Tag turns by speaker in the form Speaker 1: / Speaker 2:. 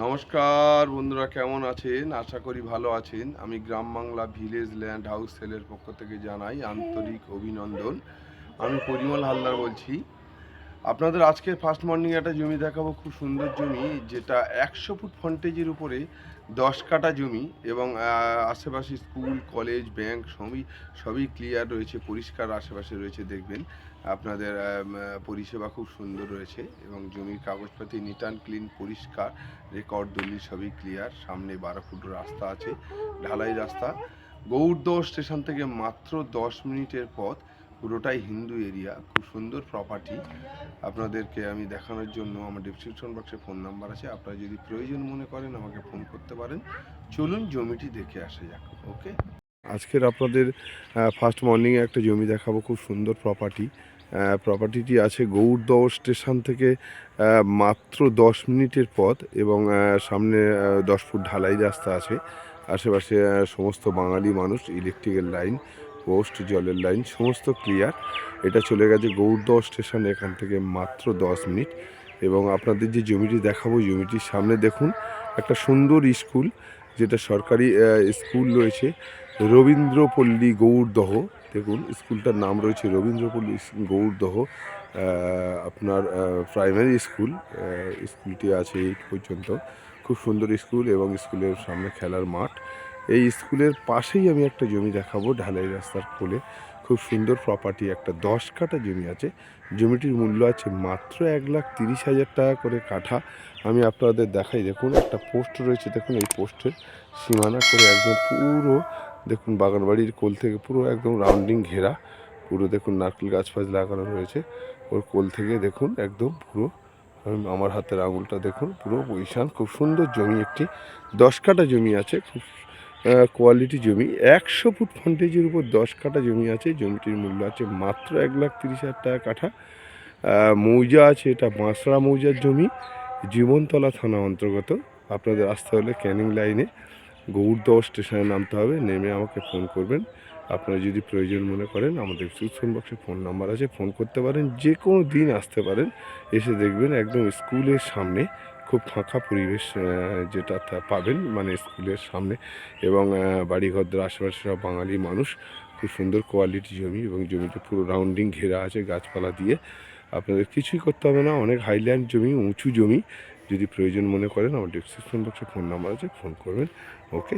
Speaker 1: নমস্কার বন্ধুরা, কেমন আছেন? আশা করি ভালো আছেন। আমি গ্রাম বাংলা ভিলেজ ল্যান্ড হাউস সেলের পক্ষ থেকে জানাই আন্তরিক অভিনন্দন। আমি পরিমল হালদার বলছি। আপনাদের আজকে ফার্স্ট মর্নিং একটা জমি দেখাবো, খুব সুন্দর জমি, যেটা 100 ফুট ফ্রন্টেজের উপরে 10 কাঠা জমি এবং আশেপাশে স্কুল, কলেজ, ব্যাংক সবই ক্লিয়ার রয়েছে, পরিষ্কার আশেপাশে রয়েছে। দেখবেন আপনাদের পরিষেবা খুব সুন্দর রয়েছে এবং জমির কাগজপাতি নিট অ্যান্ড ক্লিন, পরিষ্কার, রেকর্ড দলিল সবই ক্লিয়ার। সামনে 12 ফুট রাস্তা আছে, ঢালাই রাস্তা। গৌড়দহ স্টেশন থেকে মাত্র 10 মিনিটের পথ। পুরোটাই হিন্দু এরিয়া, খুব সুন্দর প্রপার্টি। আপনাদেরকে আমি দেখানোর জন্য আমার ডেসক্রিপশন বক্সে ফোন নাম্বার আছে, আপনারা যদি প্রয়োজন মনে করেন আমাকে ফোন করতে পারেন। চলুন জমিটি দেখে আসা যাক। ওকে, আজকের আপনাদের ফার্স্ট মর্নিংয়ে একটা জমি দেখাবো, খুব সুন্দর প্রপার্টি। প্রপার্টিটি আছে গৌড়দহ স্টেশন থেকে মাত্র 10 মিনিটের পথ এবং সামনে 10 ফুট ঢালাই রাস্তা আছে। আশেপাশে সমস্ত বাঙালি মানুষ, ইলেকট্রিক্যাল লাইন, পোস্ট, জলের লাইন সমস্ত ক্লিয়ার। এটা চলে গেছে গৌড়দহ স্টেশন, এখান থেকে মাত্র 10 মিনিট। এবং আপনাদের যে জমিটি দেখাবো, জমিটির সামনে দেখুন একটা সুন্দর স্কুল, যেটা সরকারি স্কুল রয়েছে, রবীন্দ্রপল্লী গৌড়দহ। দেখুন স্কুলটার নাম রয়েছে রবীন্দ্রপল্লী গৌড়দহ আপনার প্রাইমারি স্কুল। স্কুলটি আছে 8 পর্যন্ত, খুব সুন্দর স্কুল এবং স্কুলের সামনে খেলার মাঠ। এই স্কুলের পাশেই আমি একটা জমি দেখাবো, ঢালাই রাস্তার কোলে, খুব সুন্দর প্রপার্টি। একটা 10 কাঠা জমি আছে। জমিটির মূল্য আছে মাত্র 1,30,000 টাকা করে কাঠা। আমি আপনাদের দেখাই, দেখুন একটা পোস্ট রয়েছে, দেখুন এই পোস্টের সীমানা করে একদম পুরো দেখুন বাগানবাড়ির কোল থেকে পুরো একদম রাউন্ডিং ঘেরা। পুরো দেখুন নারকেল গাছ ফাছ লাগানো রয়েছে ওর কোল থেকে, দেখুন একদম পুরো আমার হাতের আঙুলটা দেখুন পুরো পজিশান। খুব সুন্দর জমি, একটি 10 কাঠা জমি আছে, খুব কোয়ালিটি জমি। 100 ফুট ফ্রন্টেজের উপর 10 কাঠা জমি আছে। জমিটির মূল্য আছে মাত্র 1,30,000 টাকা কাঠা। মৌজা আছে, এটা বাঁশড়া মৌজার জমি, জীবনতলা থানা অন্তর্গত। আপনাদের আসতে হলে ক্যানিং লাইনে গৌড়দহ স্টেশনে নামতে হবে, নেমে আমাকে ফোন করবেন। আপনারা যদি প্রয়োজন মনে করেন আমাদের ডিসক্রিপশন বক্সে ফোন নাম্বার আছে, ফোন করতে পারেন। যে কোনো দিন আসতে পারেন, এসে দেখবেন একদম স্কুলের সামনে খুব ফাঁকা পরিবেশ যেটা পাবেন, মানে স্কুলের সামনে এবং বাড়িঘরদের আশেপাশে সব বাঙালি মানুষ। খুব সুন্দর কোয়ালিটি জমি এবং জমিটা পুরো রাউন্ডিং ঘেরা আছে গাছপালা দিয়ে। আপনাদের কিছুই করতে হবে না, অনেক হাইল্যান্ড জমি, উঁচু জমি। যদি প্রয়োজন মনে করেন আমার ডিসক্রিপশন বক্সে ফোন নাম্বার আছে, ফোন করবেন। ওকে।